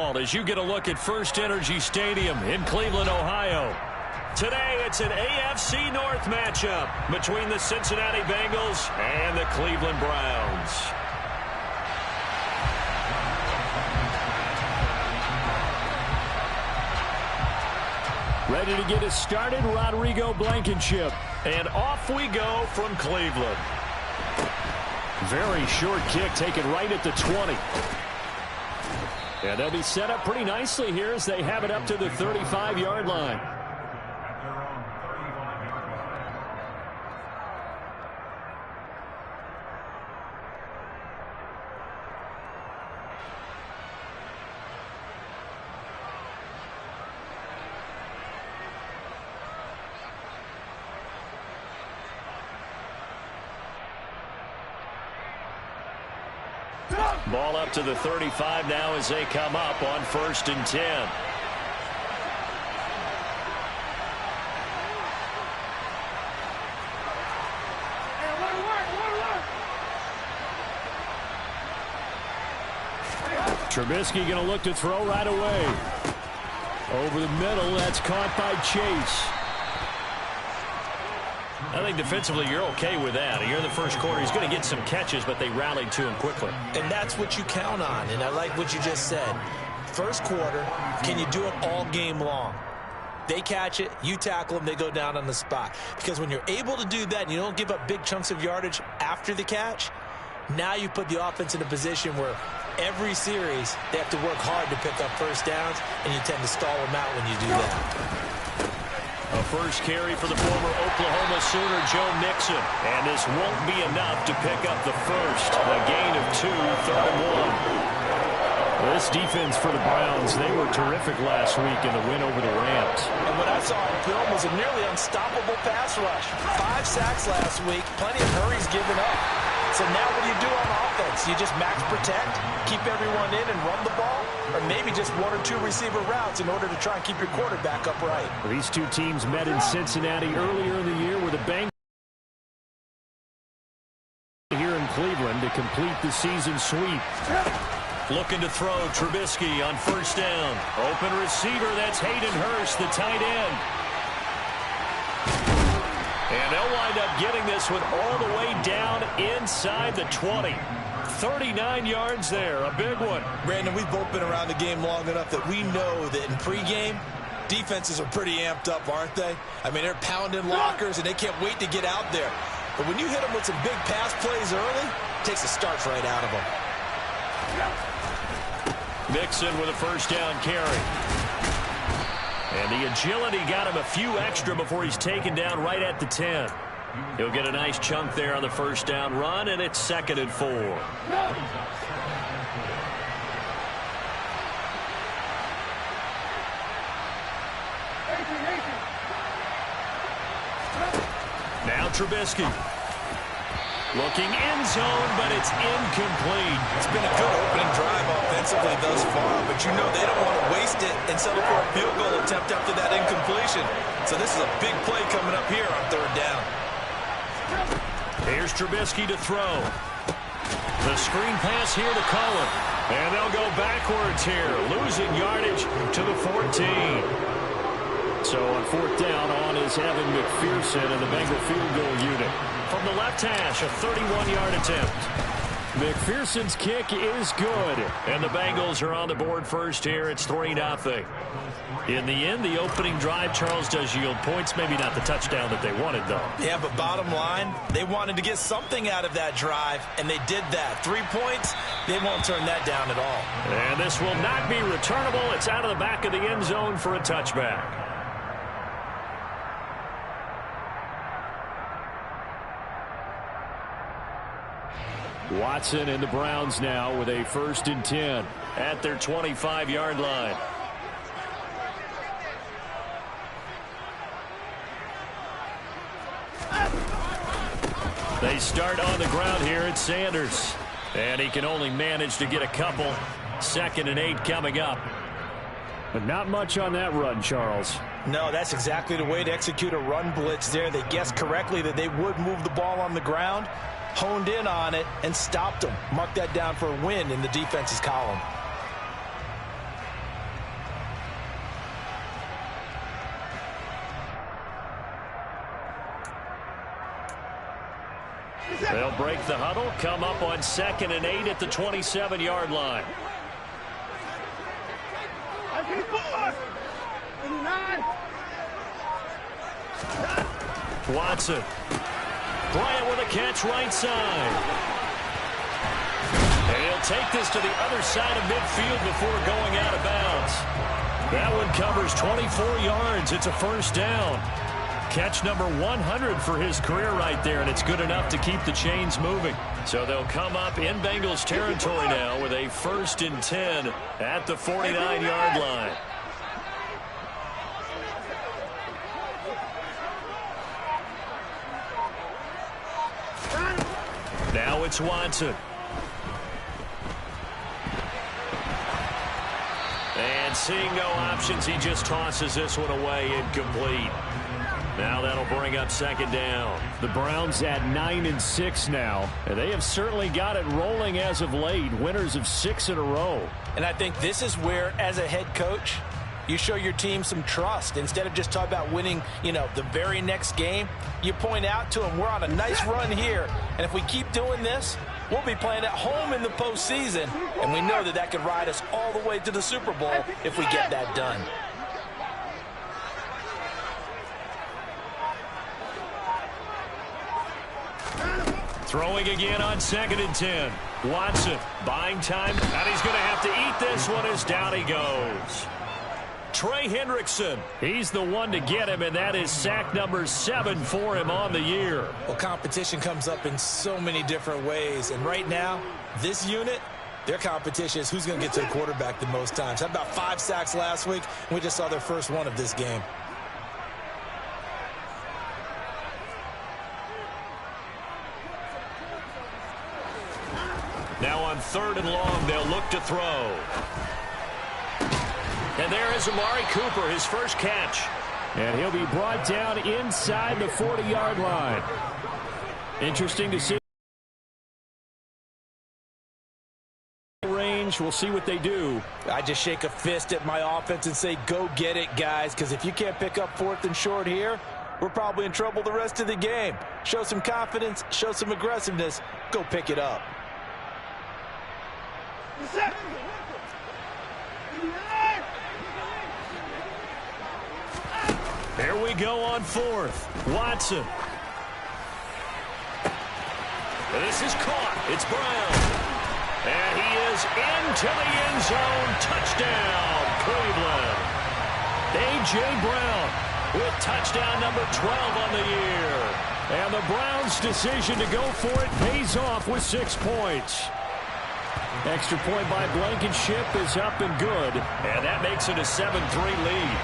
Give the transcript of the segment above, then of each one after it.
called as you get a look at First Energy Stadium in Cleveland, Ohio. Today, it's an AFC North matchup between the Cincinnati Bengals and the Cleveland Browns. Ready to get us started, Rodrigo Blankenship. And off we go from Cleveland. Very short kick taken right at the 20. And they'll be set up pretty nicely here as they have it up to the 35-yard line. Ball up to the 35 now as they come up on 1st and 10. Trubisky going to look to throw right away. Over the middle, that's caught by Chase. I think defensively you're okay with that. Here in the first quarter, he's going to get some catches, but they rallied to him quickly. And that's what you count on, and I like what you just said. First quarter, can you do it all game long? They catch it, you tackle them, they go down on the spot. Because when you're able to do that and you don't give up big chunks of yardage after the catch, now you put the offense in a position where every series they have to work hard to pick up first downs, and you tend to stall them out when you do that. A first carry for the former Oklahoma Sooner, Joe Mixon. And this won't be enough to pick up the first. A gain of 2, 3rd and 1. This defense for the Browns, they were terrific last week in the win over the Rams. And what I saw on film was a nearly unstoppable pass rush. 5 sacks last week, plenty of hurries given up. So now what do you do on offense? You just max protect, keep everyone in and run the ball? Or maybe just 1 or 2 receiver routes in order to try and keep your quarterback upright. Well, these two teams met in Cincinnati earlier in the year where the Bengals here in Cleveland to complete the season sweep. Looking to throw, Trubisky on 1st down. Open receiver, that's Hayden Hurst, the tight end. And they'll wind up getting this one all the way down inside the 20. 39 yards there, a big one. Brandon, we've both been around the game long enough that we know that in pregame, defenses are pretty amped up, aren't they? I mean, they're pounding lockers, and they can't wait to get out there. But when you hit them with some big pass plays early, it takes the starch right out of them. Mixon with a 1st down carry. And the agility got him a few extra before he's taken down right at the 10. He'll get a nice chunk there on the 1st down run, and it's 2nd and 4. Now Trubisky. Looking end zone, but it's incomplete. It's been a good opening drive offensively thus far, but you know they don't want to waste it and settle for a field goal attempt after that incompletion. So this is a big play coming up here on 3rd down. Here's Trubisky to throw. The screen pass here to Cullen. And they'll go backwards here, losing yardage to the 14. So on 4th down, on is Evan McPherson and the Bengal field goal unit. From the left hash, a 31-yard attempt. McPherson's kick is good. And the Bengals are on the board first here. It's 3-0. In the end, the opening drive, Charles, does yield points. Maybe not the touchdown that they wanted, though. Yeah, but bottom line, they wanted to get something out of that drive, and they did that. 3 points, they won't turn that down at all. And this will not be returnable. It's out of the back of the end zone for a touchback. Watson and the Browns now with a 1st and 10 at their 25-yard line. They start on the ground here at Sanders. And he can only manage to get a couple. 2nd and 8 coming up. But not much on that run, Charles. No, that's exactly the way to execute a run blitz there. They guessed correctly that they would move the ball on the ground, honed in on it, and stopped them. Mark that down for a win in the defense's column. They'll break the huddle, come up on 2nd and 8 at the 27-yard line. Watson. Bryant with a catch right side. And he'll take this to the other side of midfield before going out of bounds. That one covers 24 yards. It's a first down. Catch number 100 for his career right there, and it's good enough to keep the chains moving. So they'll come up in Bengals territory now with a 1st and 10 at the 49-yard line. Now it's Watson. And seeing no options, he just tosses this one away, incomplete. Now that'll bring up 2nd down. The Browns at 9-6 now, and they have certainly got it rolling as of late. Winners of 6 in a row. And I think this is where, as a head coach, you show your team some trust. Instead of just talking about winning, the very next game, you point out to them, we're on a nice run here, and if we keep doing this, we'll be playing at home in the postseason, and we know that could ride us all the way to the Super Bowl if we get that done. Throwing again on 2nd and 10. Watson buying time, and he's going to have to eat this one as down he goes. Trey Hendrickson, he's the one to get him, and that is sack number 7 for him on the year. Well, competition comes up in so many different ways, and right now, this unit, their competition is who's going to get to the quarterback the most times. Had about 5 sacks last week, and we just saw their first one of this game. Now on 3rd and long, they'll look to throw. And there is Amari Cooper, his first catch. And he'll be brought down inside the 40-yard line. Interesting to see. Range, we'll see what they do. I just shake a fist at my offense and say, go get it, guys, because if you can't pick up 4th and short here, we're probably in trouble the rest of the game. Show some confidence, show some aggressiveness, go pick it up. There we go on 4th. Watson. This is caught. It's Brown. And he is into the end zone. Touchdown, Cleveland. A.J. Brown with touchdown number 12 on the year. And the Browns' decision to go for it pays off with 6 points. Extra point by Blankenship is up and good. And that makes it a 7-3 lead.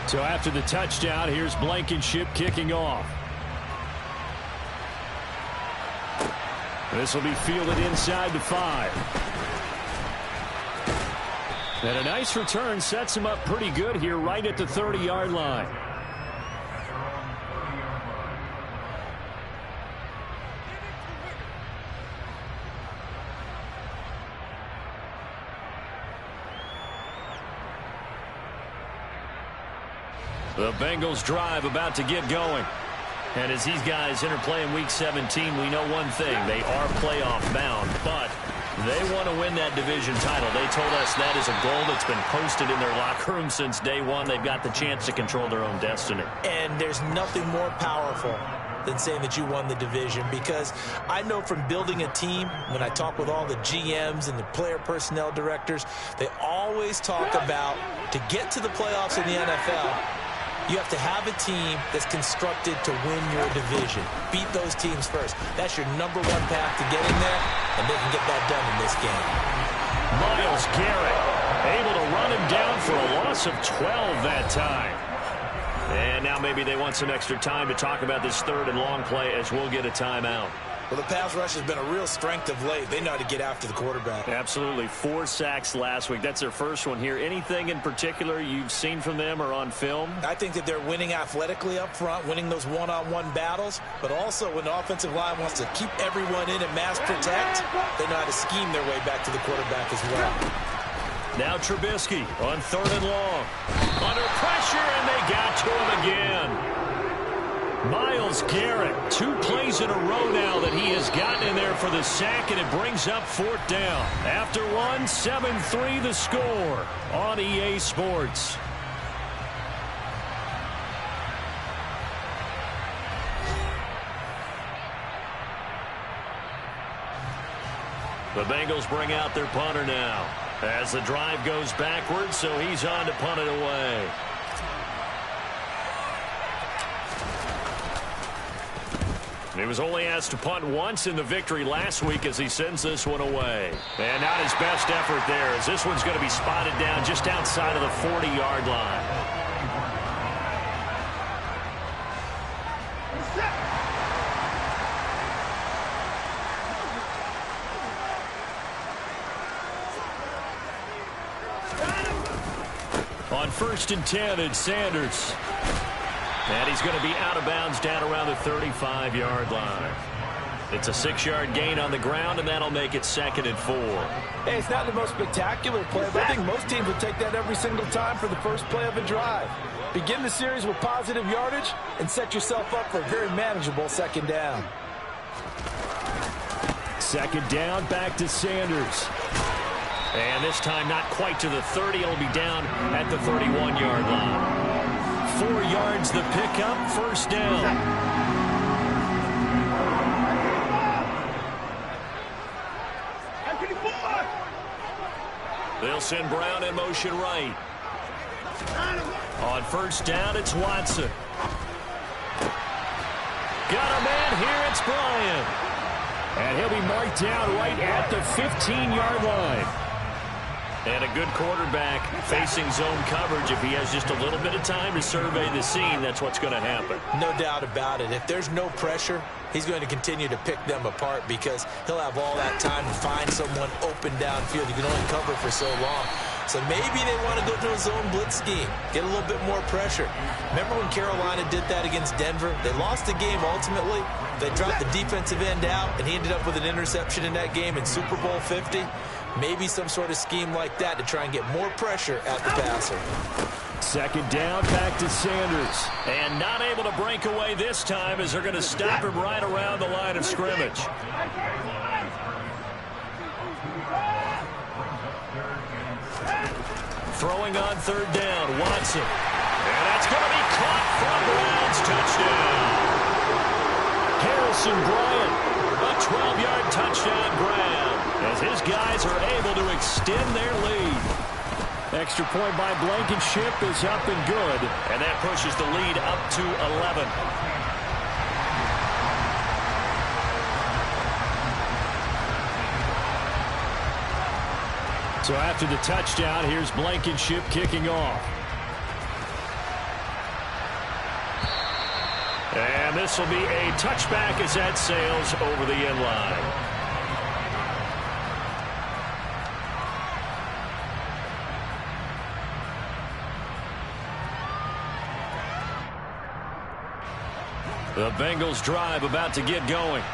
So after the touchdown, here's Blankenship kicking off. This will be fielded inside the 5. And a nice return sets him up pretty good here right at the 30-yard line. The Bengals drive about to get going. And as these guys enter play in Week 17, we know one thing. They are playoff bound, but they want to win that division title. They told us that is a goal that's been posted in their locker room since day one. They've got the chance to control their own destiny. And there's nothing more powerful than saying that you won the division, because I know from building a team, when I talk with all the GMs and the player personnel directors, they always talk about, to get to the playoffs in the NFL, you have to have a team that's constructed to win your division. Beat those teams first. That's your number 1 path to getting there, and they can get that done in this game. Myles Garrett able to run him down for a loss of 12 that time. And now maybe they want some extra time to talk about this 3rd and long play, as we'll get a timeout. Well, the pass rush has been a real strength of late. They know how to get after the quarterback. Absolutely. 4 sacks last week. That's their first one here. Anything in particular you've seen from them or on film? I think that they're winning athletically up front, winning those one-on-one battles, but also when the offensive line wants to keep everyone in and mass protect, they know how to scheme their way back to the quarterback as well. Now Trubisky on 3rd and long. Under pressure, and they got to him again. Myles Garrett, 2 plays in a row now that he has gotten in there for the sack, and it brings up 4th down. After one, 7-3 the score on EA Sports. The Bengals bring out their punter now as the drive goes backwards, so he's on to punt it away. He was only asked to punt once in the victory last week as he sends this one away. And not his best effort there, as this one's going to be spotted down just outside of the 40-yard line. On 1st and 10, it's Sanders. And he's going to be out of bounds down around the 35-yard line. It's a 6-yard gain on the ground, and that'll make it 2nd and 4. Hey, it's not the most spectacular play, but I think most teams will take that every single time for the first play of a drive. Begin the series with positive yardage and set yourself up for a very manageable 2nd down. 2nd down, back to Sanders. And this time not quite to the 30. It'll be down at the 31-yard line. 4 yards the pickup, 1st down. They'll send Brown in motion right. On 1st down, it's Watson. Got a man here, it's Bryant. And he'll be marked down right at the 15-yard line. And a good quarterback facing zone coverage. If he has just a little bit of time to survey the scene, that's what's going to happen. No doubt about it. If there's no pressure, he's going to continue to pick them apart because he'll have all that time to find someone open downfield. You can only cover for so long. So maybe they want to go to a zone blitz scheme, get a little bit more pressure. Remember when Carolina did that against Denver? They lost the game ultimately. They dropped the defensive end out, and he ended up with an interception in that game in Super Bowl 50. Maybe some sort of scheme like that to try and get more pressure at the passer. 2nd down, back to Sanders. And not able to break away this time as they're going to stop him right around the line of scrimmage. Throwing on 3rd down, Watson. And that's going to be caught from Brown's touchdown. Harrison Bryant, a 12-yard touchdown grab, as his guys are able to extend their lead. Extra point by Blankenship is up and good. And that pushes the lead up to 11. So after the touchdown, here's Blankenship kicking off. And this will be a touchback as that sails over the end line. The Bengals drive about to get going.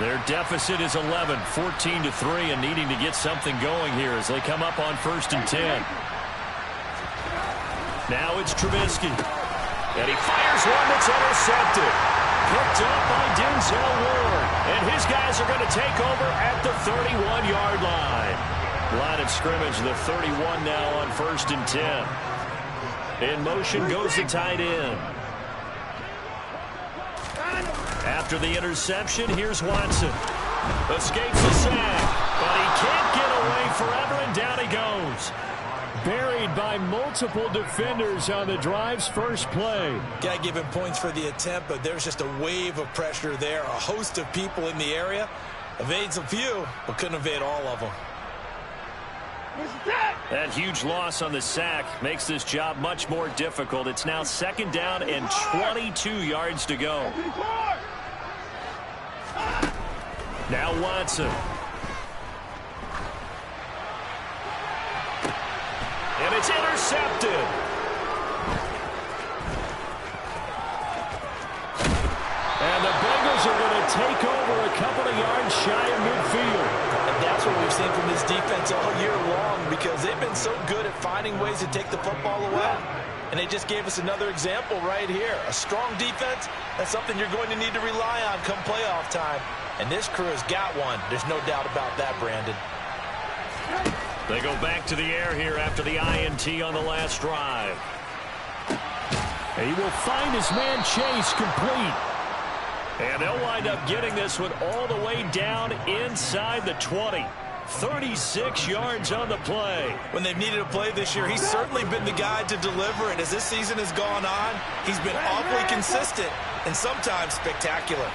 Their deficit is 11, 14-3, and needing to get something going here as they come up on 1st and 10. Now it's Trubisky. And he fires one that's intercepted. Picked up by Denzel Ward. And his guys are going to take over at the 31-yard line. Line of scrimmage, the 31 now on 1st and 10. In motion goes the tight end. After the interception, here's Watson. Escapes the sack, but he can't get away forever, and down he goes. Buried by multiple defenders on the drive's first play. Got to give him points for the attempt, but there's just a wave of pressure there. A host of people in the area. Evades a few, but couldn't evade all of them. That huge loss on the sack makes this job much more difficult. It's now 2nd down and 22 yards to go. Now Watson. And it's intercepted. And the Bengals Bengals are going to take over a couple of yards shy of midfield. And that's what we've seen from this defense all year long, because they've been so good at finding ways to take the football away. And they just gave us another example right here. A strong defense, that's something you're going to need to rely on come playoff time. And this crew has got one. There's no doubt about that, Brandon. They go back to the air here after the INT on the last drive. He will find his man Chase complete. And they'll wind up getting this one all the way down inside the 20. 36 yards on the play. When they've needed a play this year, he's certainly been the guy to deliver it. As this season has gone on, he's been awfully consistent and sometimes spectacular.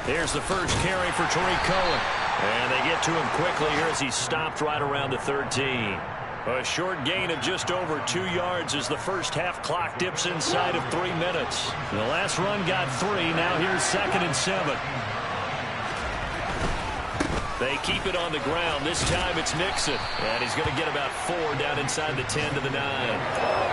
Here's the first carry for Tariq Cohen. And they get to him quickly here as he's stopped right around the 13. A short gain of just over 2 yards as the first half clock dips inside of 3 minutes. The last run got 3. Now here's 2nd and 7. They keep it on the ground. This time it's Mixon. And he's going to get about 4 down inside the 10 to the 9.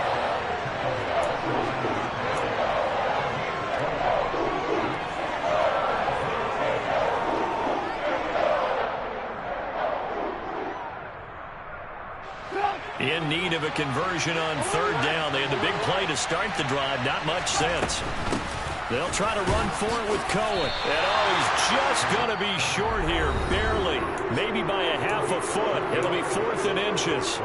In need of a conversion on 3rd down. They had the big play to start the drive. Not much sense. They'll try to run for it with Cohen. And he's just going to be short here. Barely. Maybe by a half a foot. It'll be 4th and inches.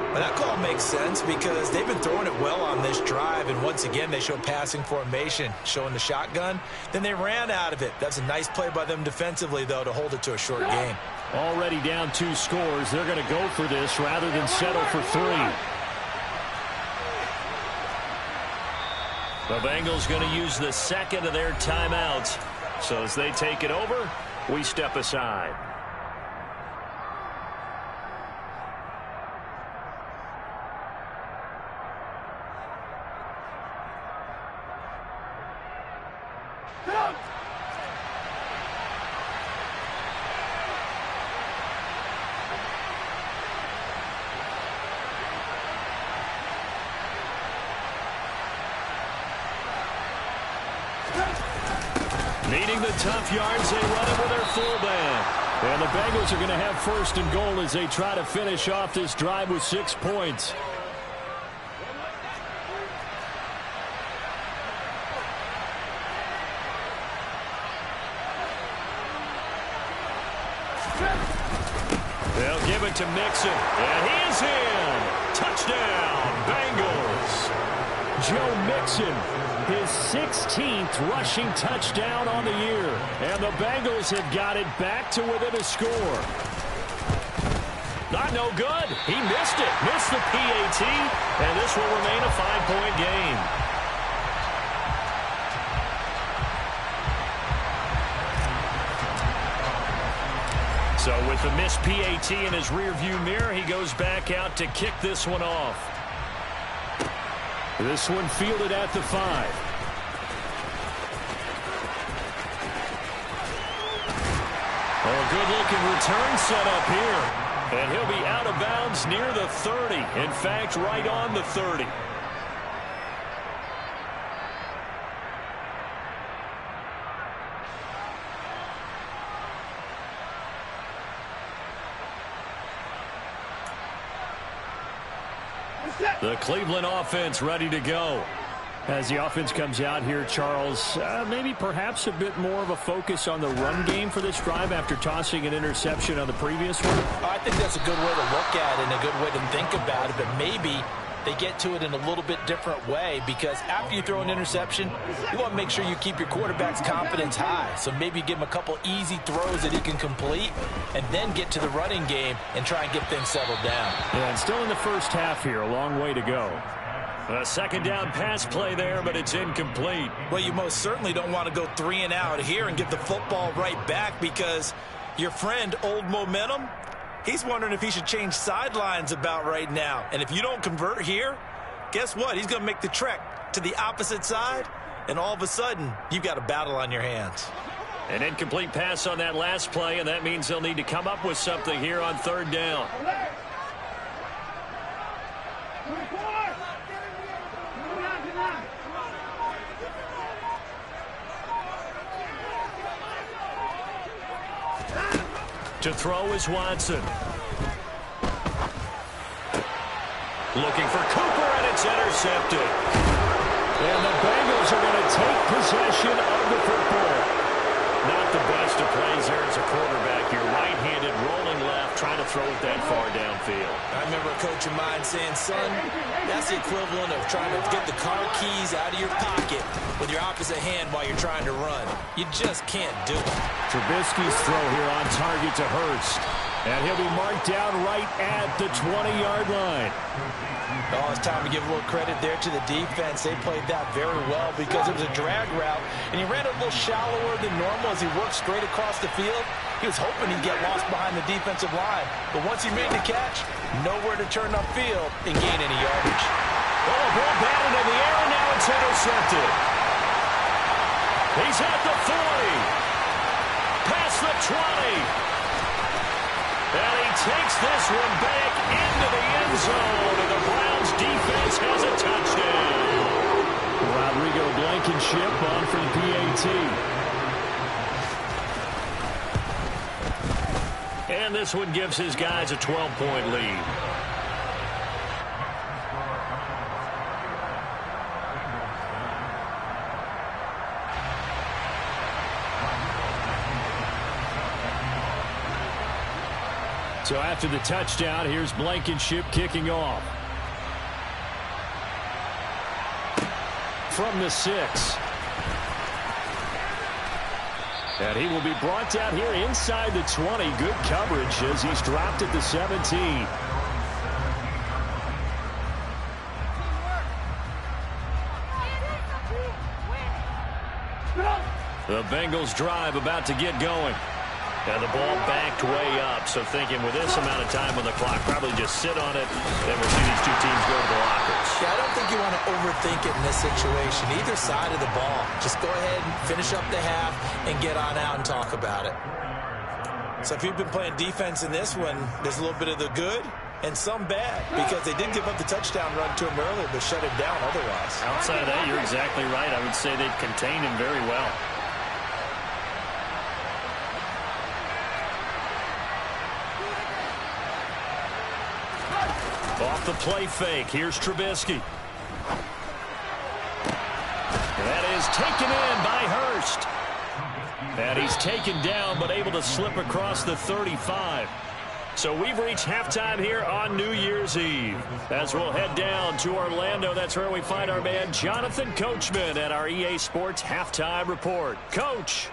Well, that call makes sense because they've been throwing it well on this drive. And once again, they show passing formation, showing the shotgun. Then they ran out of it. That's a nice play by them defensively, though, to hold it to a short game. Already down 2 scores. They're going to go for this rather than settle for 3. The Bengals going to use the second of their timeouts. So as they take it over, we step aside. Needing the tough yards, they run it with their fullback. And the Bengals are going to have 1st and goal as they try to finish off this drive with 6 points. They'll give it to Mixon. And he is in. Touchdown, Bengals. Joe Mixon, his 16th rushing touchdown on the year. And the Bengals have got it back to within a score. Not no good. He missed it. Missed the PAT. And this will remain a 5-point game. So with the missed PAT in his rearview mirror, he goes back out to kick this one off. This one fielded at the 5. Oh, a good-looking return set up here. And he'll be out of bounds near the 30. In fact, right on the 30. The Cleveland offense ready to go. As the offense comes out here, Charles, maybe perhaps a bit more of a focus on the run game for this drive after tossing an interception on the previous one? I think that's a good way to look at it and a good way to think about it, but maybe they get to it in a little bit different way, because after you throw an interception, you want to make sure you keep your quarterback's confidence high. So maybe give him a couple easy throws that he can complete and then get to the running game and try and get things settled down. Yeah, and still in the first half here, a long way to go. A 2nd down pass play there, but it's incomplete. Well, you most certainly don't want to go 3 and out here and get the football right back, because your friend, Old Momentum, he's wondering if he should change sidelines about right now. And if you don't convert here, guess what? He's going to make the trek to the opposite side, and all of a sudden, you've got a battle on your hands. An incomplete pass on that last play, and that means they'll need to come up with something here on 3rd down. To throw is Watson. Looking for Cooper, and it's intercepted. And the Bengals are going to take possession of the football. Not the best of plays there as a quarterback. You're right-handed, rolling left, trying to throw it that far downfield. I remember a coach of mine saying, son, that's the equivalent of trying to get the car keys out of your pocket with your opposite hand while you're trying to run. You just can't do it. Trubisky's throw here on target to Hurst. And he'll be marked down right at the 20-yard line. Oh, it's time to give a little credit there to the defense. They played that very well because it was a drag route, and he ran a little shallower than normal as he worked straight across the field. He was hoping he'd get lost behind the defensive line, but once he made the catch, nowhere to turn upfield and gain any yardage. Oh, ball batted in the air, and now it's intercepted. He's at the 40. Past the 20. And he takes this one back into the end zone, and the Browns defense has a touchdown. Rodrigo Blankenship on for the PAT. And this one gives his guys a 12-point lead. So after the touchdown, here's Blankenship kicking off. From the 6. And he will be brought down here inside the 20. Good coverage as he's dropped at the 17. The Bengals drive about to get going. And the ball backed way up, so thinking with this amount of time on the clock, probably just sit on it, then we'll see these two teams go to the lockers. Yeah, I don't think you want to overthink it in this situation, either side of the ball. Just go ahead and finish up the half and get on out and talk about it. So if you've been playing defense in this one, there's a little bit of the good and some bad, because they did give up the touchdown run to him earlier, but shut him down otherwise. Outside of that, you're exactly right. I would say they've contained him very well. Off the play fake, here's Trubisky. That is taken in by Hurst. And he's taken down, but able to slip across the 35. So we've reached halftime here on New Year's Eve. As we'll head down to Orlando, that's where we find our man Jonathan Coachman at our EA Sports Halftime Report. Coach.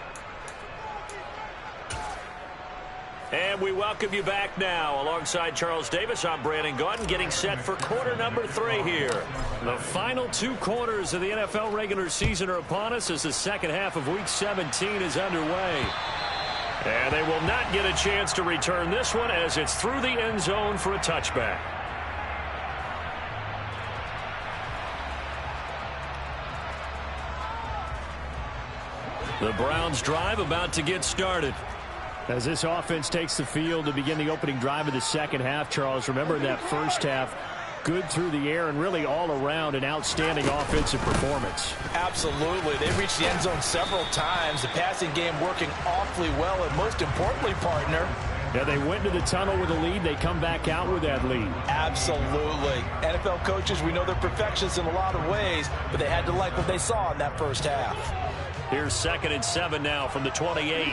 And we welcome you back now. Alongside Charles Davis, I'm Brandon Gaudin, getting set for quarter number 3 here. The final 2 quarters of the NFL regular season are upon us as the second half of Week 17 is underway. And they will not get a chance to return this one as it's through the end zone for a touchback. The Browns drive about to get started. As this offense takes the field to begin the opening drive of the second half, Charles, remember in that first half, good through the air and really all around an outstanding offensive performance. Absolutely. They reached the end zone several times. The passing game working awfully well, and most importantly, partner, yeah, they went into the tunnel with a lead. They come back out with that lead. Absolutely. NFL coaches, we know they're perfectionists in a lot of ways, but they had to like what they saw in that first half. Here's 2nd and 7 now from the 28.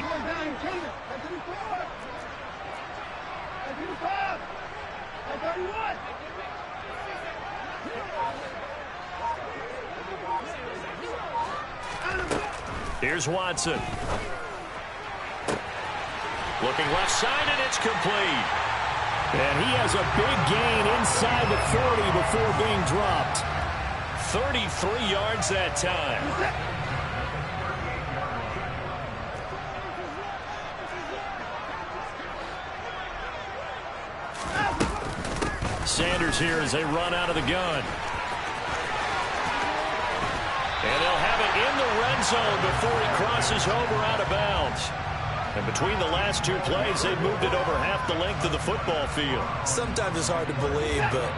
Here's Watson. Looking left side, and it's complete. And he has a big gain inside the 40 before being dropped. 33 yards that time. Sanders here as they run out of the gun. And they'll have it in the red zone before he crosses over out of bounds. And between the last 2 plays, they've moved it over half the length of the football field. Sometimes it's hard to believe, but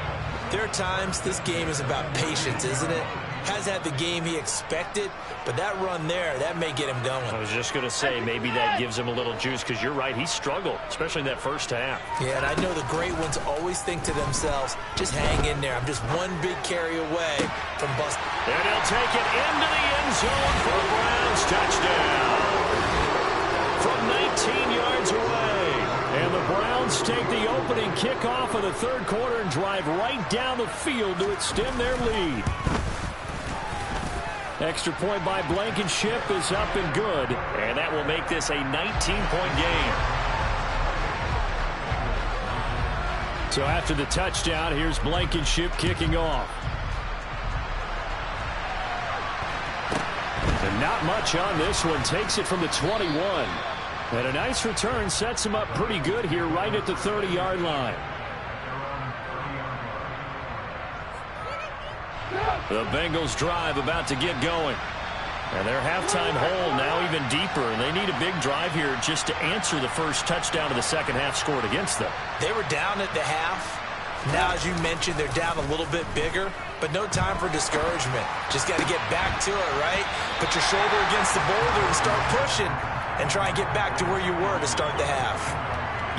there are times this game is about patience, isn't it? has had the game he expected, but that run there, that may get him going. I was just going to say, maybe that gives him a little juice, because you're right, he struggled, especially in that first half. Yeah, and I know the great ones always think to themselves, just hang in there. I'm just one big carry away from busting. And he'll take it into the end zone for a Browns touchdown. From 19 yards away. And the Browns take the opening kickoff of the third quarter and drive right down the field to extend their lead. Extra point by Blankenship is up and good. And that will make this a 19-point game. So after the touchdown, here's Blankenship kicking off. And not much on this one. Takes it from the 21. And a nice return sets him up pretty good here right at the 30-yard line. The Bengals drive about to get going. And their halftime hole now even deeper, and they need a big drive here just to answer the first touchdown of the second half scored against them. They were down at the half. Now, as you mentioned, they're down a little bit bigger, but no time for discouragement. Just got to get back to it, right? Put your shoulder against the boulder and start pushing and try and get back to where you were to start the half.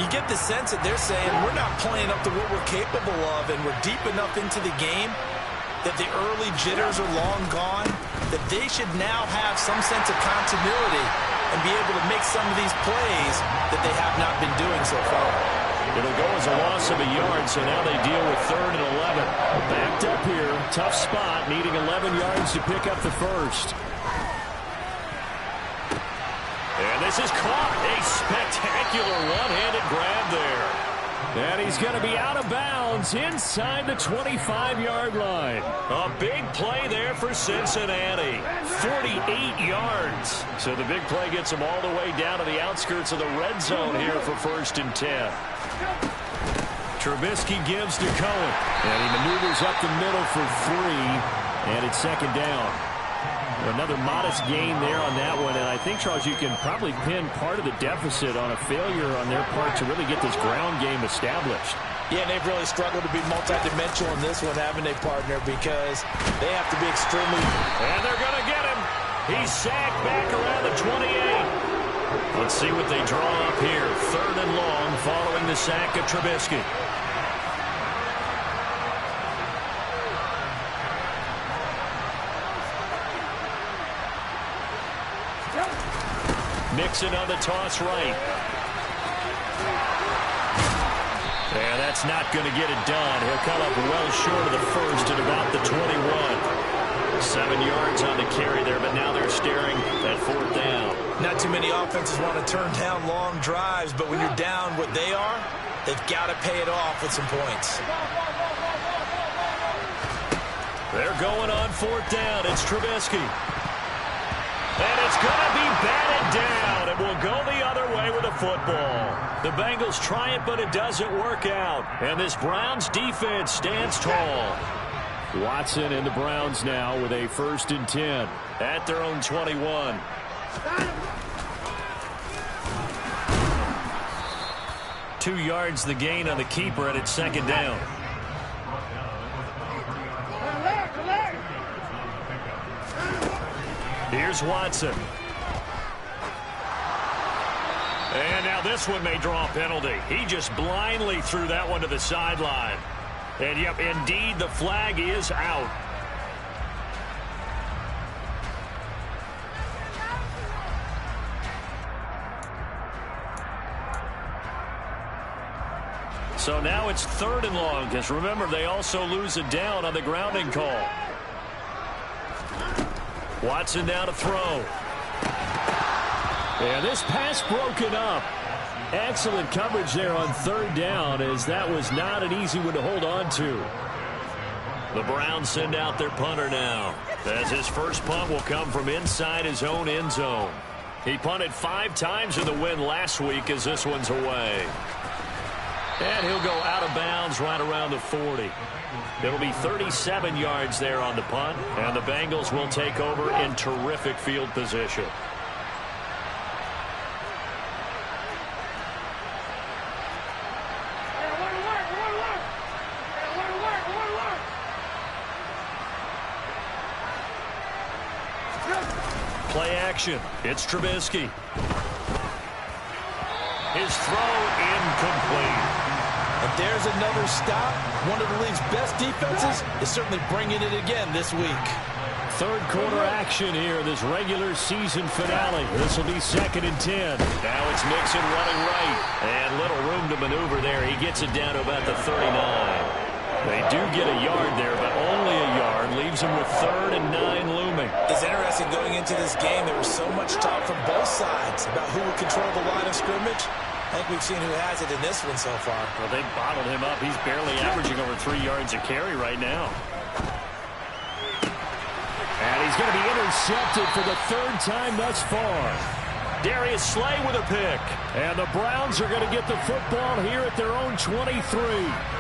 You get the sense that they're saying we're not playing up to what we're capable of, and we're deep enough into the game that the early jitters are long gone, that they should now have some sense of continuity and be able to make some of these plays that they have not been doing so far. It'll go as a loss of a yard, so now they deal with 3rd and 11. Backed up here, tough spot, needing 11 yards to pick up the first. And this is caught. A spectacular one-handed grab there. And he's going to be out of bounds inside the 25-yard line. A big play there for Cincinnati. 48 yards. So the big play gets them all the way down to the outskirts of the red zone here for 1st and 10. Trubisky gives to Cohen. And he maneuvers up the middle for 3. And it's 2nd down. Another modest gain there on that one, and I think, Charles, you can probably pin part of the deficit on a failure on their part to really get this ground game established. Yeah, and they've really struggled to be multidimensional in this one, haven't they, partner, because they have to be extremely... And they're going to get him. He's sacked back around the 28. Let's see what they draw up here. 3rd and long following the sack of Trubisky. Mixon on the toss right. And that's not going to get it done. He'll come up well short of the first at about the 21. 7 yards on the carry there, but now they're staring at 4th down. Not too many offenses want to turn down long drives, but when you're down what they are, they've got to pay it off with some points. They're going on 4th down. It's Trubisky. And it's going to be batted down. It will go the other way with the football. The Bengals try it, but it doesn't work out. And this Browns defense stands tall. Watson and the Browns now with a 1st and 10. At their own 21. Two yards the gain on the keeper, and it's 2nd down. Here's Watson. And now this one may draw a penalty. He just blindly threw that one to the sideline. And, yep, indeed, the flag is out. So now it's 3rd and long, because remember, they also lose it down on the grounding call. Watson down to throw. And this pass broken up. Excellent coverage there on 3rd down, as that was not an easy one to hold on to. The Browns send out their punter now, as his first punt will come from inside his own end zone. He punted 5 times in the win last week, as this one's away. And he'll go out of bounds right around the 40. It'll be 37 yards there on the punt, and the Bengals will take over in terrific field position. action. It's Trubisky. His throw incomplete. And there's another stop. One of the league's best defenses is certainly bringing it again this week. Third quarter action here, this regular season finale. This will be 2nd and 10. Now it's Mixon running right. And little room to maneuver there. He gets it down to about the 39. They do get a yard there, but only a yard. Leaves them with 3rd and 9 looming. It's interesting going into this game. There was so much talk from both sides about who would control the line of scrimmage. I think we've seen who has it in this one so far. Well, they bottled him up. He's barely averaging over 3 yards a carry right now. And he's going to be intercepted for the 3rd time thus far. Darius Slay with a pick. And the Browns are going to get the football here at their own 23.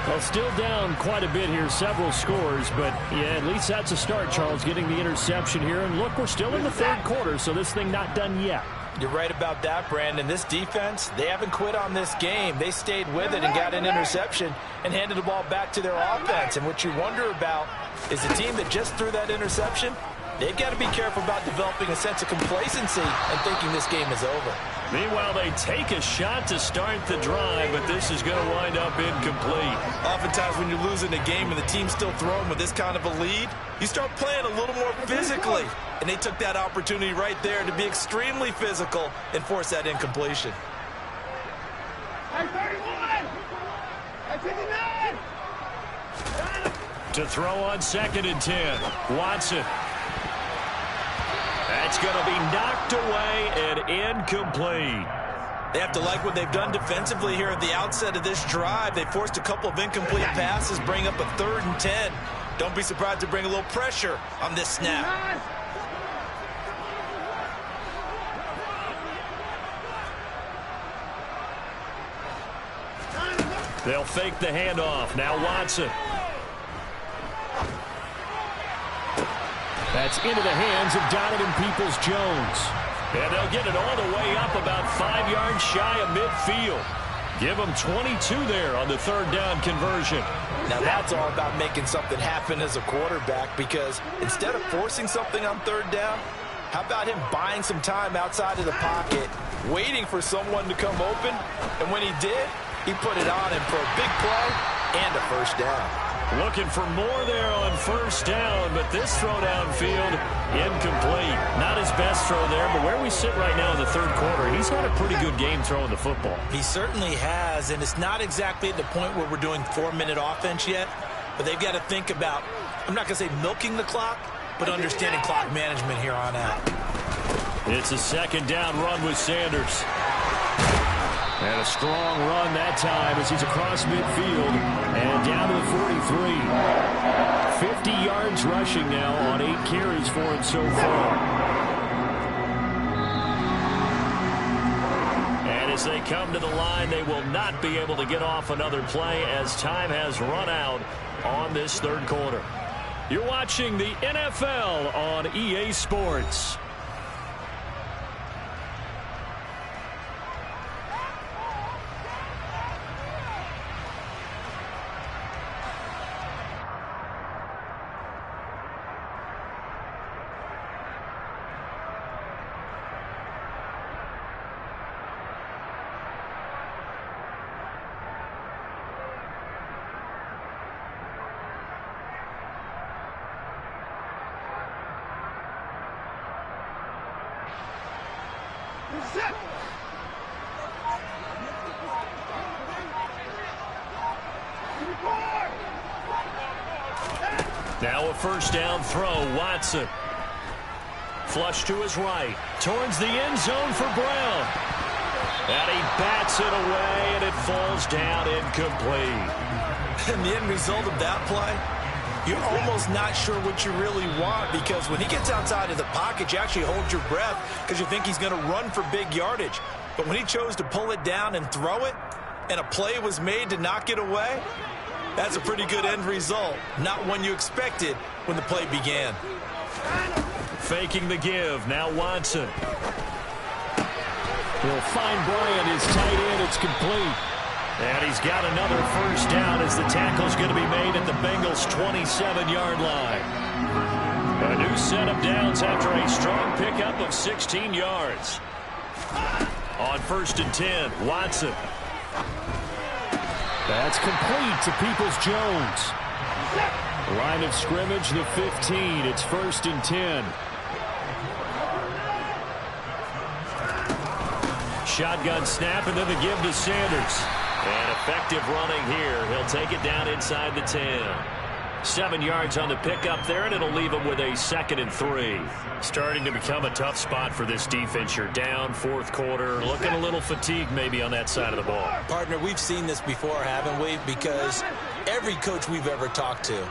Well, still down quite a bit here, several scores. But, yeah, at least that's a start, Charles, getting the interception here. And, look, we're still in the 3rd quarter, so this thing not done yet. You're right about that, Brandon. This defense, they haven't quit on this game. They stayed with it and got an interception and handed the ball back to their offense. And what you wonder about is the team that just threw that interception, they've got to be careful about developing a sense of complacency and thinking this game is over. Meanwhile, they take a shot to start the drive, but this is going to wind up incomplete. Oftentimes when you're losing a game and the team's still throwing with this kind of a lead, you start playing a little more physically. And they took that opportunity right there to be extremely physical and force that incompletion. To throw on 2nd and 10. Watson. That's going to be knocked away and incomplete. They have to like what they've done defensively here at the outset of this drive. They forced a couple of incomplete passes, bring up a 3rd and 10. Don't be surprised to bring a little pressure on this snap. They'll fake the handoff. Now Watson. That's into the hands of Donovan Peoples-Jones. And they'll get it all the way up about 5 yards shy of midfield. Give them 22 there on the 3rd down conversion. Now that's all about making something happen as a quarterback, because instead of forcing something on 3rd down, how about him buying some time outside of the pocket, waiting for someone to come open, and when he did, he put it on him for a big play and a 1st down. Looking for more there on 1st down, but this throw downfield, incomplete. Not his best throw there, but where we sit right now in the 3rd quarter, he's had a pretty good game throwing the football. He certainly has, and it's not exactly at the point where we're doing 4-minute offense yet, but they've got to think about, I'm not going to say milking the clock, but understanding clock management here on out. It's a 2nd down run with Sanders. And a strong run that time as he's across midfield and down to the 43. 50 yards rushing now on 8 carries for him so far. And as they come to the line, they will not be able to get off another play as time has run out on this 3rd quarter. You're watching the NFL on EA Sports. Now a 1st down throw, Watson. Flush to his right, towards the end zone for Brown. And he bats it away, and it falls down incomplete. And the end result of that play, you're almost not sure what you really want, because when he gets outside of the pocket, you actually hold your breath because you think he's going to run for big yardage. But when he chose to pull it down and throw it, and a play was made to knock it away, that's a pretty good end result. Not one you expected when the play began. Faking the give. Now Watson. He'll find Bryant, his tight end. It's complete. And he's got another 1st down as the tackle's going to be made at the Bengals' 27-yard line. A new new set of downs after a strong pickup of 16 yards. On 1st and 10, Watson. That's complete to Peoples-Jones. Line of scrimmage, the 15. It's 1st and 10. Shotgun snap, and then the give to Sanders. And effective running here. He'll take it down inside the 10. 7 yards on the pickup there, and it'll leave him with a 2nd and 3. Starting to become a tough spot for this defense. You're down 4th quarter. Looking a little fatigued maybe on that side of the ball. Partner, we've seen this before, haven't we? Because every coach we've ever talked to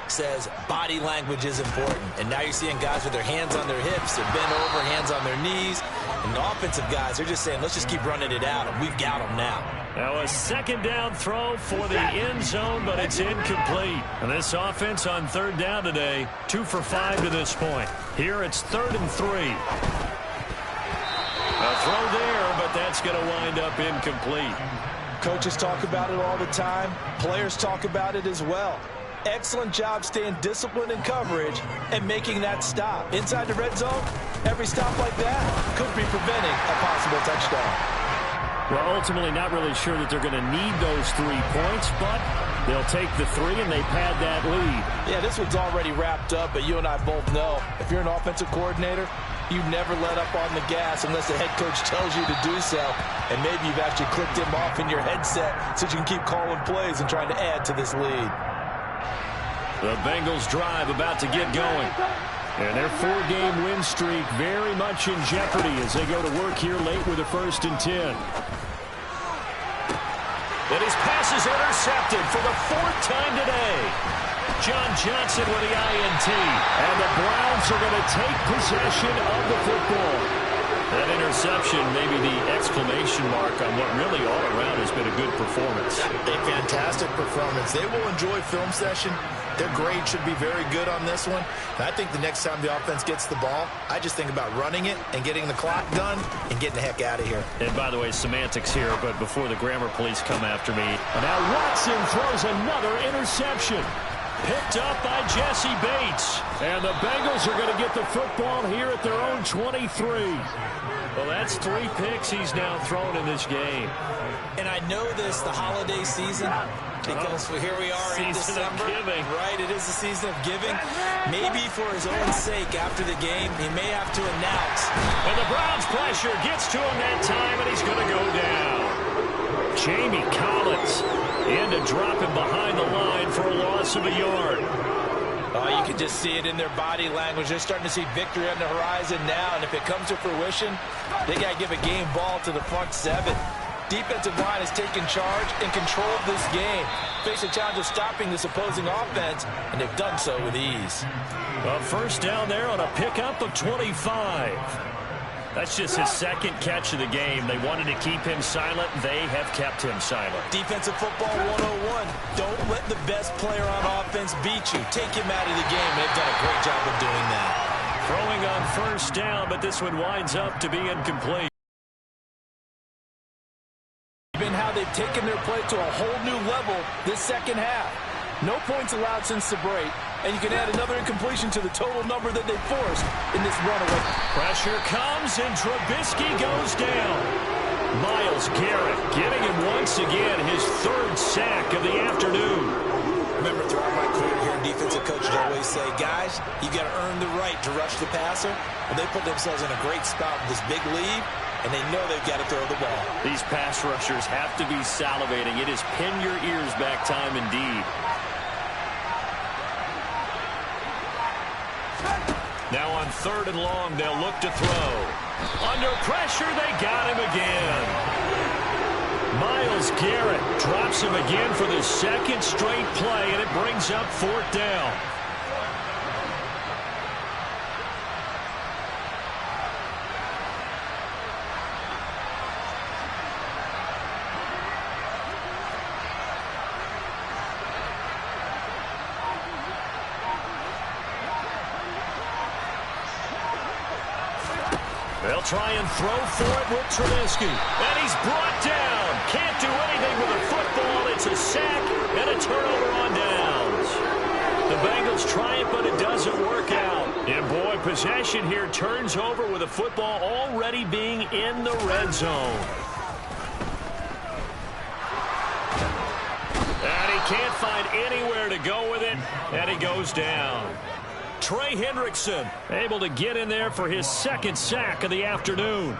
says body language is important. And now you're seeing guys with their hands on their hips, they're bent over, hands on their knees. And the offensive guys, they're just saying, let's just keep running it out, and we've got them now. Now a 2nd down throw for the end zone, but it's incomplete. And this offense on 3rd down today, 2 for 5 to this point. Here it's 3rd and 3. A throw there, but that's going to wind up incomplete. Coaches talk about it all the time. Players talk about it as well. Excellent job staying disciplined in coverage and making that stop. Inside the red zone, every stop like that could be preventing a possible touchdown. Well, ultimately not really sure that they're going to need those 3 points, but they'll take the 3 and they pad that lead. Yeah, this one's already wrapped up, but you and I both know if you're an offensive coordinator, you never let up on the gas unless the head coach tells you to do so. And maybe you've actually clicked him off in your headset so you can keep calling plays and trying to add to this lead. The Bengals drive about to get going. And their 4-game win streak very much in jeopardy as they go to work here late with a 1st and 10. And his pass is intercepted for the 4th time today. John Johnson with the INT. And the Browns are going to take possession of the football. That interception, maybe the exclamation mark on what really all around has been a good performance. A fantastic performance. They will enjoy film session. Their grade should be very good on this one. And I think the next time the offense gets the ball, I just think about running it and getting the clock done and getting the heck out of here. And by the way, semantics here, but before the grammar police come after me. And now Watson throws another interception. Picked up by Jesse Bates. And the Bengals are going to get the football here at their own 23. Well, that's 3 picks he's now thrown in this game. And I know this, the holiday season, because here we are in December. Right, it is the season of giving. Maybe for his own sake after the game, he may have to announce. And the Browns pressure gets to him that time, and he's going to go down. Jamie Collins in to drop him behind the line for a loss of a yard. Oh, you can just see it in their body language. They're starting to see victory on the horizon now, and if it comes to fruition, they got to give a game ball to the front 7. Defensive line has taken charge and control of this game. Face a challenge of stopping this opposing offense, and they've done so with ease. A 1st down there on a pickup of 25. That's just his 2nd catch of the game. They wanted to keep him silent. They have kept him silent. Defensive football 101. Don't let the best player on offense beat you. Take him out of the game. They've done a great job of doing that. Throwing on 1st down, but this one winds up to be incomplete. Been how they've taken their play to a whole new level this 2nd half. No points allowed since the break, and you can add another incompletion to the total number that they forced in this runaway. Pressure comes, and Trubisky goes down. Myles Garrett getting him once again, his 3rd sack of the afternoon. Remember, throughout my career here, defensive coaches always say, guys, you got to earn the right to rush the passer. Well, they put themselves in a great spot with this big lead, and they know they've got to throw the ball. These pass rushers have to be salivating. It is pin your ears back time indeed. Now on 3rd and long, they'll look to throw. Under pressure, they got him again. Myles Garrett drops him again for the 2nd straight play, and it brings up 4th down. They'll try and throw for it with Trubisky. And he's brought down. Can't do anything with the football. It's a sack and a turnover on downs. The Bengals try it, but it doesn't work out. And boy, possession here turns over with the football already being in the red zone. And he can't find anywhere to go with it, and he goes down. Trey Hendrickson able to get in there for his second sack of the afternoon.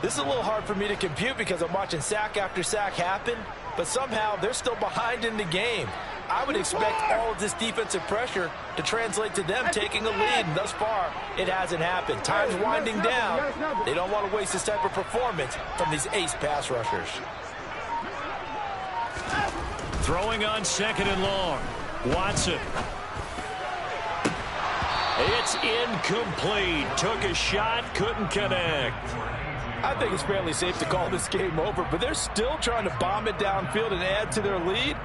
This is a little hard for me to compute because I'm watching sack after sack happen, but somehow they're still behind in the game. I would expect all of this defensive pressure to translate to them taking a lead, and thus far, it hasn't happened. Time's winding down. They don't want to waste this type of performance from these ace pass rushers. Throwing on 2nd and long. Watson. It's incomplete. Took a shot, couldn't connect. I think it's fairly safe to call this game over, but they're still trying to bomb it downfield and add to their lead.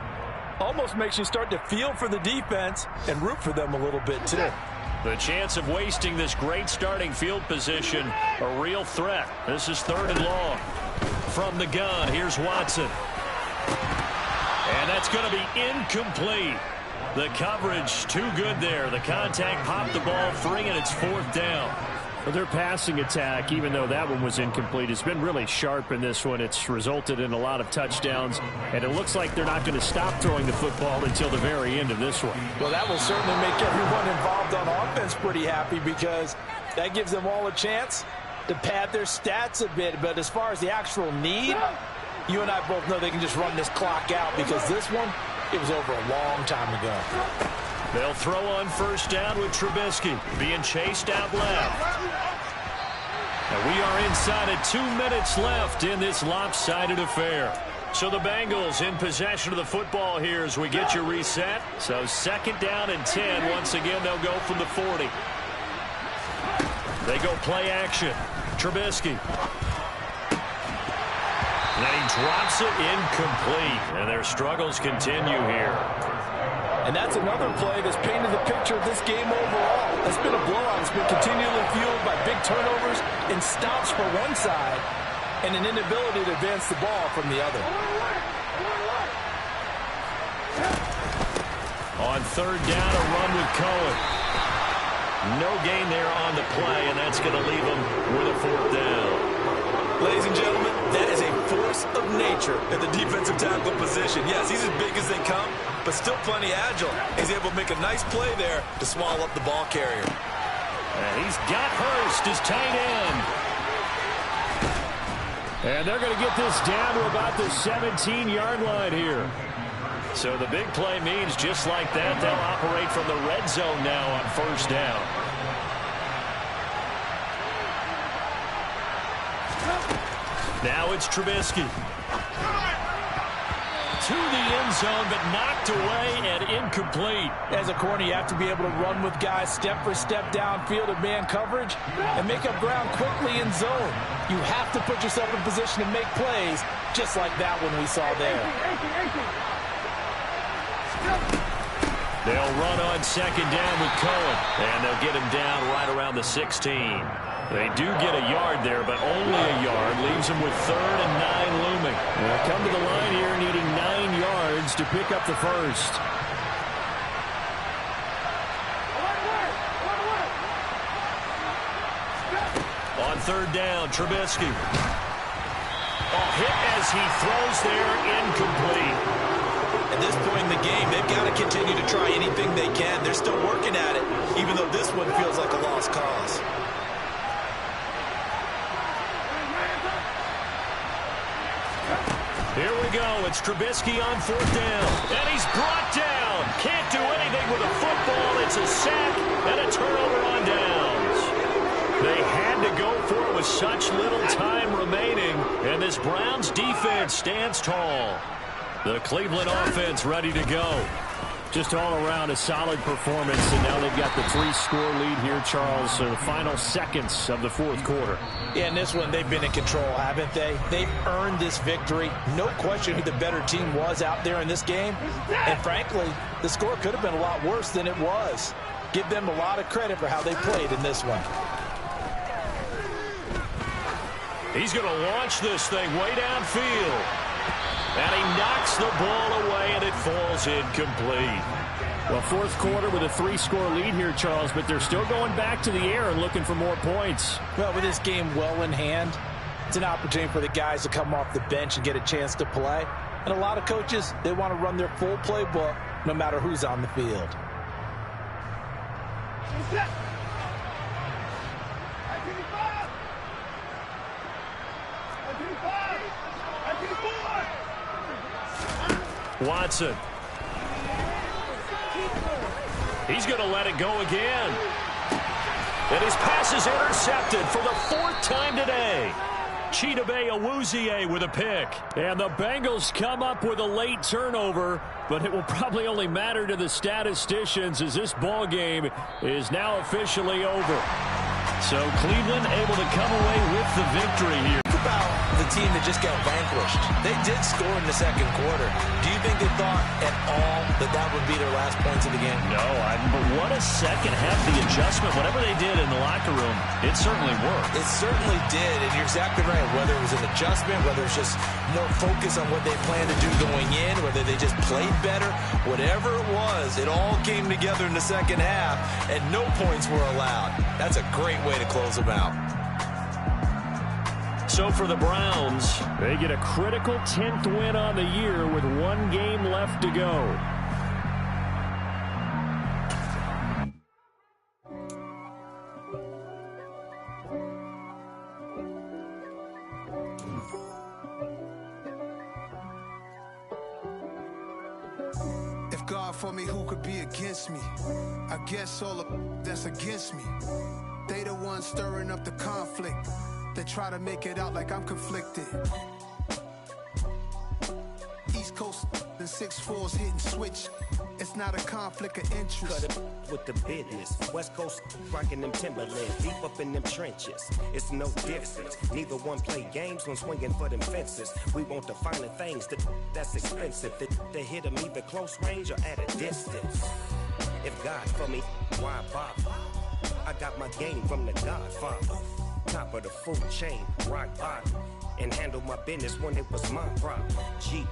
Almost makes you start to feel for the defense and root for them a little bit, too. The chance of wasting this great starting field position, a real threat. This is 3rd and long. From the gun, here's Watson. And that's going to be incomplete. The coverage too good there. The contact popped the ball free, and it's 4th down. Well, their passing attack, even though that one was incomplete, has been really sharp in this one. It's resulted in a lot of touchdowns, and it looks like they're not going to stop throwing the football until the very end of this one. Well, that will certainly make everyone involved on offense pretty happy because that gives them all a chance to pad their stats a bit. But as far as the actual need, you and I both know they can just run this clock out because this one, it was over a long time ago. They'll throw on 1st down with Trubisky being chased out left. And we are inside of 2 minutes left in this lopsided affair. So the Bengals in possession of the football here as we get you reset. So 2nd down and 10. Once again, they'll go from the 40. They go play action. Trubisky. And he drops it incomplete. And their struggles continue here. And that's another play that's painted the picture of this game overall. It's been a blowout. It's been continually fueled by big turnovers and stops for one side and an inability to advance the ball from the other. On 3rd down, a run with Cohen. No gain there on the play, and that's going to leave him with a 4th down. Ladies and gentlemen, that is a force of nature at the defensive tackle position. Yes, he's as big as they come, but still plenty agile. He's able to make a nice play there to swallow up the ball carrier. And he's got Hurst as tight end. And they're going to get this down to about the 17-yard line here. So the big play means just like that, they'll operate from the red zone now on 1st down. Now it's Trubisky. To the end zone, but knocked away and incomplete. As a corner, you have to be able to run with guys step for step downfield in man coverage and make up ground quickly in zone. You have to put yourself in position to make plays, just like that one we saw there. They'll run on 2nd down with Cohen, and they'll get him down right around the 16. They do get a yard there, but only a yard. Leaves them with 3rd and 9 looming. They'll come to the line here needing 9 yards to pick up the first. On 3rd down, Trubisky. Hit as he throws there, incomplete. At this point in the game, they've got to continue to try anything they can. They're still working at it, even though this one feels like a lost cause. Here we go. It's Trubisky on 4th down. And he's brought down. Can't do anything with a football. It's a sack and a turnover on downs. They had to go for it with such little time remaining. And this Browns defense stands tall. The Cleveland offense ready to go. Just all around a solid performance, and now they've got the 3-score lead here, Charles. So the final seconds of the 4th quarter. Yeah, in this one, they've been in control, haven't they? They've earned this victory. No question who the better team was out there in this game. And frankly, the score could have been a lot worse than it was. Give them a lot of credit for how they played in this one. He's going to launch this thing way downfield. And he knocks the ball away, and it falls incomplete. Well, fourth quarter with a 3-score lead here, Charles, but they're still going back to the air and looking for more points. Well, with this game well in hand, it's an opportunity for the guys to come off the bench and get a chance to play. And a lot of coaches, they want to run their full playbook no matter who's on the field. Watson. He's going to let it go again. And his pass is intercepted for the 4th time today. Chidobe Awuzie with a pick. And the Bengals come up with a late turnover, but it will probably only matter to the statisticians as this ball game is now officially over. So Cleveland able to come away with the victory here. Think about the team that just got vanquished. They did score in the second quarter. Do you think they thought at all that that would be their last points of the game? No, but what a second half. The adjustment, whatever they did in the locker room, it certainly worked. It certainly did, and you're exactly right. Whether it was an adjustment, whether it's just more focus on what they planned to do going in, whether they just played better, whatever it was, it all came together in the second half, and no points were allowed. That's a great way to close them out. So for the Browns, they get a critical 10th win on the year with 1 game left to go. If God for me, who could be against me? I guess all of that's against me. They the ones stirring up the conflict. They try to make it out like I'm conflicted. East Coast and 6'4's hitting switch. It's not a conflict of interest. Cut it with the business. West Coast rocking them Timberlands, deep up in them trenches. It's no difference. Neither one play games when swinging for them fences. We want the finer things that's expensive. They hit them either close range or at a distance. If God for me, why bother? I got my game from the Godfather. Top of the food chain, rock bottom. And handle my business when it was my problem. Jeep,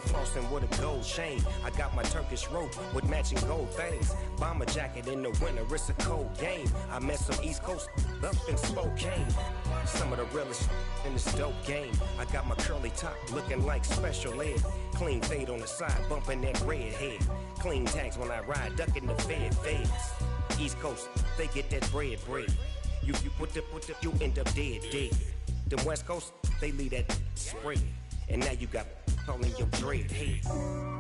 flossing with a gold chain. I got my Turkish rope with matching gold things. Bomber jacket in the winter, it's a cold game. I met some East Coast up in Spokane. Some of the realest in this dope game. I got my curly top looking like special ed. Clean fade on the side, bumping that red head. Clean tags when I ride, ducking the feds. East Coast, they get that bread. You you end up dead. Them West Coast, they leave that spray. And now you got all in your dread head.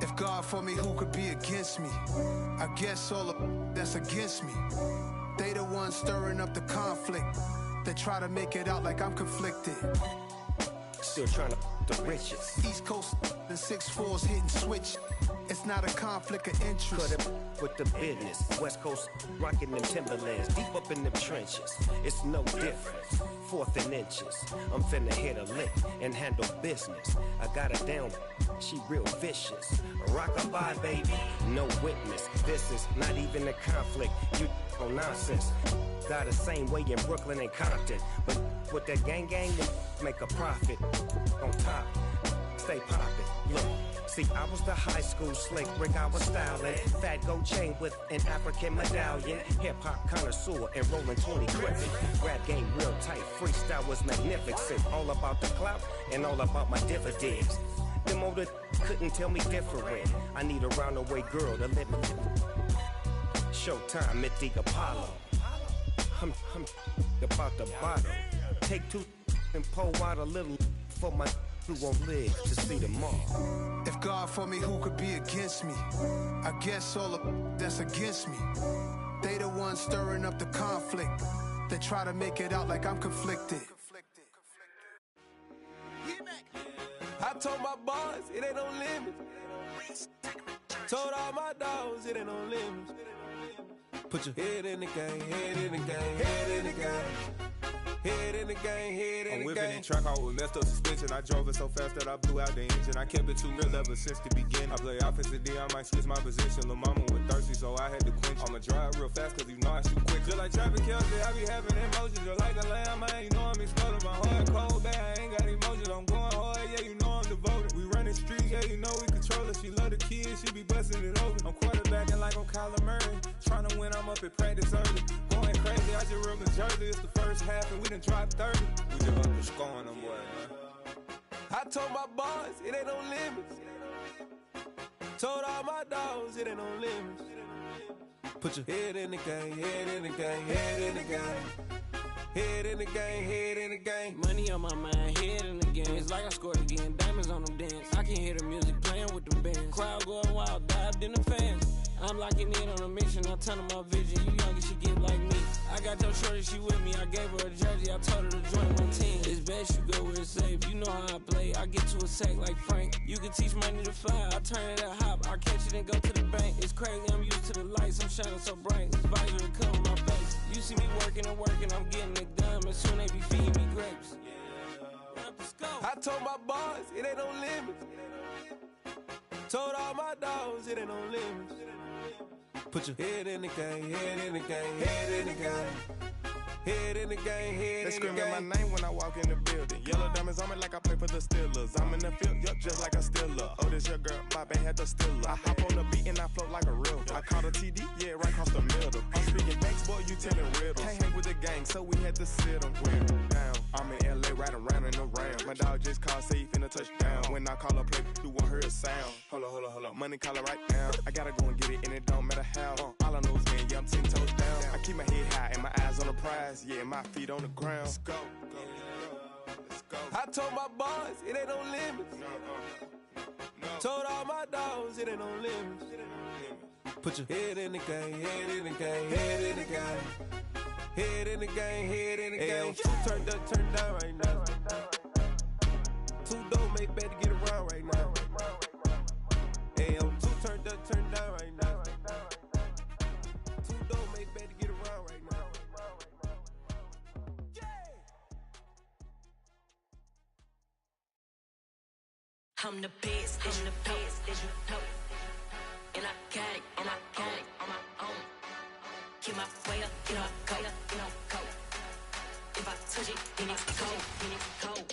If God for me, who could be against me? I guess all of that's against me. They the ones stirring up the conflict. They try to make it out like I'm conflicted. Still trying to the riches. East Coast and 6'4's hitting switch. It's not a conflict of interest. Cut it with the business. West Coast rocking them Timberlands, deep up in them trenches. It's no difference. 4th and inches. I'm finna hit a lick and handle business. I got her down, she real vicious. Rock-a-bye, baby, no witness. This is not even a conflict. You on nonsense. Got the same way in Brooklyn and Compton. But with that gang, make a profit. On top, stay poppin'. Look. See, I was the high school slick Rick, I was styling. Fat gold chain with an African medallion. Hip-hop connoisseur and rolling 20 gripping. Rap game real tight, freestyle was magnificent. All about the clout and all about my dividends. Them older couldn't tell me different. I need a roundaway girl to live in. Showtime at the Apollo. I'm about the bottle. Take 2 and pour out a little for my who won't live to see tomorrow. If God for me, who could be against me? I guess all of that's against me. They the ones stirring up the conflict. They try to make it out like I'm conflicted. I told my boys it ain't no limits. Told all my dogs it ain't no limits. Put your head in the game, head in the game, head in the game. Head in the game, head in the game. I'm whipping and track out with messed up suspension. I drove it so fast that I blew out the engine. I kept it too real ever since the beginning. I play offensive D, I might switch my position. Lil' mama was thirsty, so I had to quench. I'ma drive real fast, cause you know I shoot quick. Just like traffic Kelsey, I be having emotions. Just like a lamb, man, you know I'm exploding. My heart cold, bad, I ain't got emotions. I'm going hard, yeah, you know I'm devoted. We running streets, yeah, you know we control it. She love the kids, she be busting it open. I'm quarterbacking like I'm and drop 30. We just up to scoring them boys, man. I told my boys, it ain't no limits. Told all my dogs, it ain't no limits. Put your head in the game, head in the game, head in the game. Head in the game, head in the game. Money on my mind, head in the game. It's like I scored again, diamonds on them dance. I can hear the music playing with the bands. Crowd going wild, dived in the fans. I'm locking in on a mission, I tell her my vision. You young and she get like me. I got your shorty, she with me. I gave her a jersey, I told her to join my team. It's best you go where it's safe. You know how I play. I get to a sack like Frank. You can teach money to fly. I turn it at hop. I catch it and go to the bank. It's crazy, I'm used to the lights. I'm shining so bright. This visor to cover my face. You see me working and working, I'm getting it done. And soon they be feeding me grapes. I told my boys, it ain't no limits. Told all my dogs, it ain't no limits. Put your head in the game, head in the game, head in the game. Head in the game, head they in the game. They screaming my name when I walk in the building. Yellow diamonds on me like I play for the Steelers. I'm in the field, yup, just like a Steeler. Oh, this your girl, my band had the Steeler. I hop on the beat and I float like a river. I caught a TD, yeah, right across the middle. I'm speaking banks, boy, you telling riddles. Can't hang with the gang, so we had to sit them down. I'm in LA, riding around and around. My dog just called, say he finna touchdown. When I call a play, you won't hear a sound. Hold up, money caller right now. I gotta go and get it, and it don't matter how. All I know is when, yeah, I'm 10 toes down. I keep my head high and my eyes on the prize. Yeah, my feet on the ground. Let's go. Let's go. I told my boys, it ain't no limits. No. Told all my dogs, it ain't no limits. Put your head in the game, head in the game, head in the game. Head in the game, head in the game. Two turned up, turned down right now. Two dope make better get around right now. Ayo, two turned up, turned down right now. Two dope make better get around right now. I'm the best, I'm the best, as you know. And I got it, and I got it on my own. Get my way up, get up, go, go. If I touch it, then it's cold, then it's cold.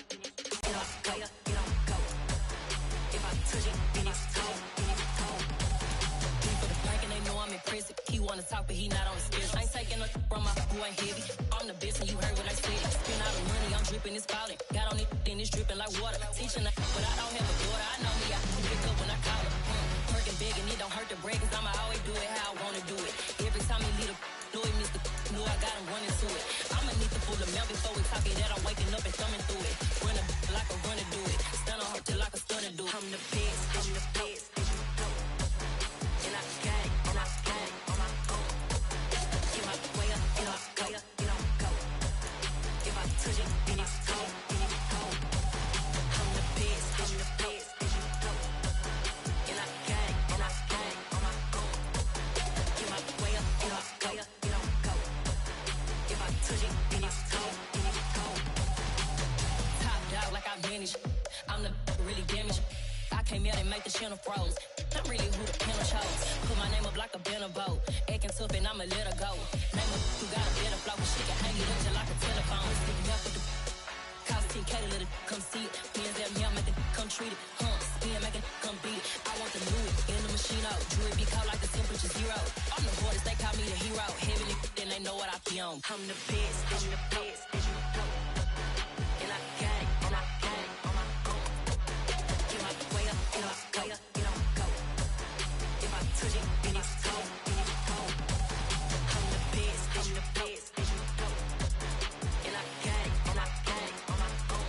Get up, go, go. If I touch it, then it's cold, then it's cold. He for the bank and they know I'm impressive. He wanna talk, but he not on the schedule. I ain't taking no from my who ain't heavy. I'm the best and you heard what I said. Spend all the money, I'm dripping, it's falling. Got on it, then it's dripping like water. Teaching but I don't have a daughter. I know me, I can pick up when I call her. Working big and it don't hurt to break, cause I'ma always do it how I wanna do it. Every time he lead a know he missed the know I got him running to it. I'ma need to pull the mouth before we talk it that I'm waking up and thumbing through it. Run a like a runner do it. Stun on her till like a stunner do it. I'm the best, I'm the best, as you know. And I got it, and I got it on my own. Get my way up, get up, go, go. If I touch it, then it's cold, then it's cold. I'm the best, as you know. And I got it, and I got it on my own. Get my way up, get up, go, go. If I touch it, then it's cold, then it's cold. Top dog like I vanished. I'm the really damaged. I came out and make the channel froze. I'm really who the panel chose. Put my name up like a banner boat. Acting tough and I'ma let her go. Name her who got a better flow. She can hang it up just like a telephone. Sticking up with the cost 10K to let it come see it. Hands down here, make it come treat it. Spin, make it come beat it. I want the new in the machine out. Jewelry be cold like the temperature zero. I'm the hardest, they call me the hero. Heavy then they know what I be on. I'm the best, I'm the best, as you know. And I got it, and I got it on my own. Get my way up, get up, go, go. If I touch it, then it's cold, then it's cold. I'm the best, I'm the best, as you know. And I got it, and I got it on my own.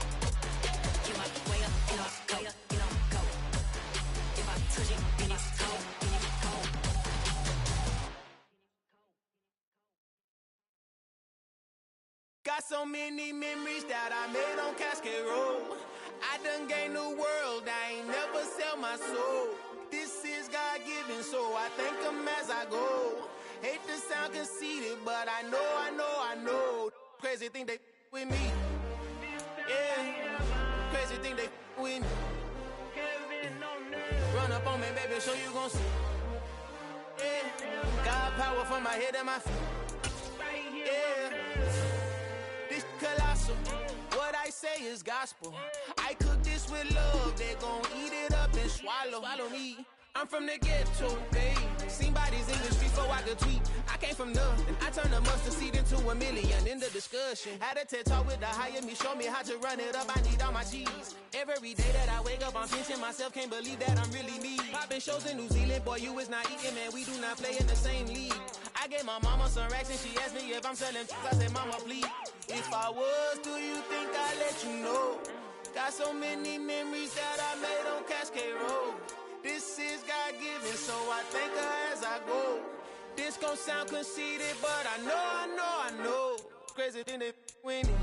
Get my way up, get up, go, go. If I touch it, then it's cold, then it's cold. Got so many memories that I made on Cascade Road. I done gained the world, I ain't never sell my soul. This is God-given, so I thank him as I go. Hate to sound conceited, but I know. Crazy thing they with me. Yeah, crazy thing they with me. Run up on me, baby, so you gon' see. Yeah, God power from my head and my feet. Yeah. Colossal. What I say is gospel. I cook this with love. They gon' eat it up and swallow me. I'm from the ghetto, baby. Seen bodies in the streets before I could tweet. I came from nothing. I turned a mustard seed into $1 million in the discussion. Had a TED talk with the higher me, show me how to run it up. I need all my cheese. Every day that I wake up, I'm pinching myself. Can't believe that I'm really me. Popping shows in New Zealand, boy, you is not eating, man. We do not play in the same league. I gave my mama some racks and she asked me if I'm selling. I said, mama, please. If I was, do you think I'd let you know? Got so many memories that I made on Cascade Road. This is God-given, so I thank her as I go. This gon' sound conceited, but I know. Crazy thing they winning.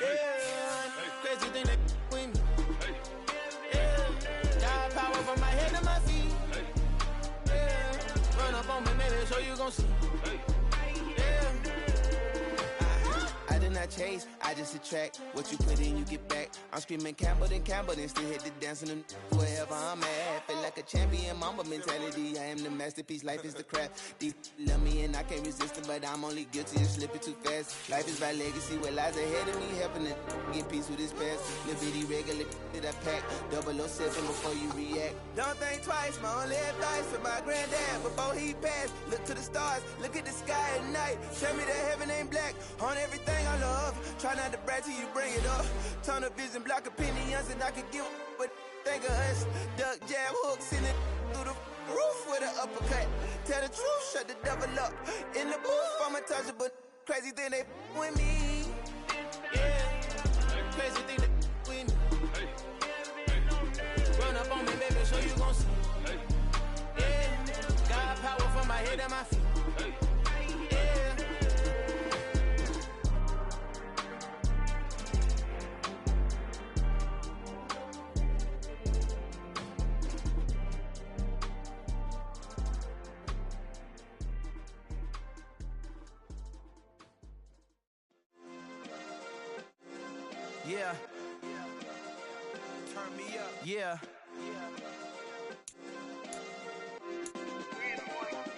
Yeah, crazy thing they winning. Yeah, got power from my head to my feet. Yeah, run up on me, maybe, so you gon' see. Yeah. I did not chase, I just attract. What you put in, you get back. I'm screaming Campbell, then still hit the dance and them wherever I'm at. Feel like a champion, mamba mentality. I am the masterpiece, life is the crap. These love me and I can't resist it, but I'm only guilty of slipping too fast. Life is my legacy, what lies ahead of me, helping to get peace with this past. Little bitty regular that I pack, 007 before you react. Don't think twice, my only advice for my granddad before he passed. Look to the stars, look at the sky at night. Tell me that heaven ain't black on everything I love. Try not to brag till you bring it up. Tunnel vision, block opinions, and I could give but think of us. Duck jab hooks in it through the roof with an uppercut. Tell the truth, shut the devil up. In the booth, I'm untouchable. Crazy thing they with me. Yeah, crazy thing they with me. Run up on me, baby, so you gon' see. Yeah, got power from my head and my feet. Yeah. Turn me up. Yeah.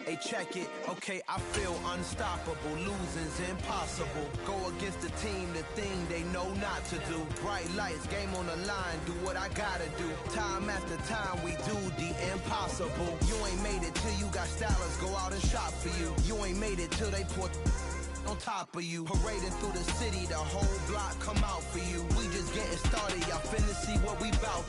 Hey, check it. Okay, I feel unstoppable. Losing's impossible. Go against the team, the thing they know not to do. Bright lights, game on the line. Do what I gotta do. Time after time, we do the impossible. You ain't made it till you got stylists go out and shop for you. You ain't made it till they put on top of you. Parading through the city, the whole block come out for you. We just getting started, y'all finna see what we bout.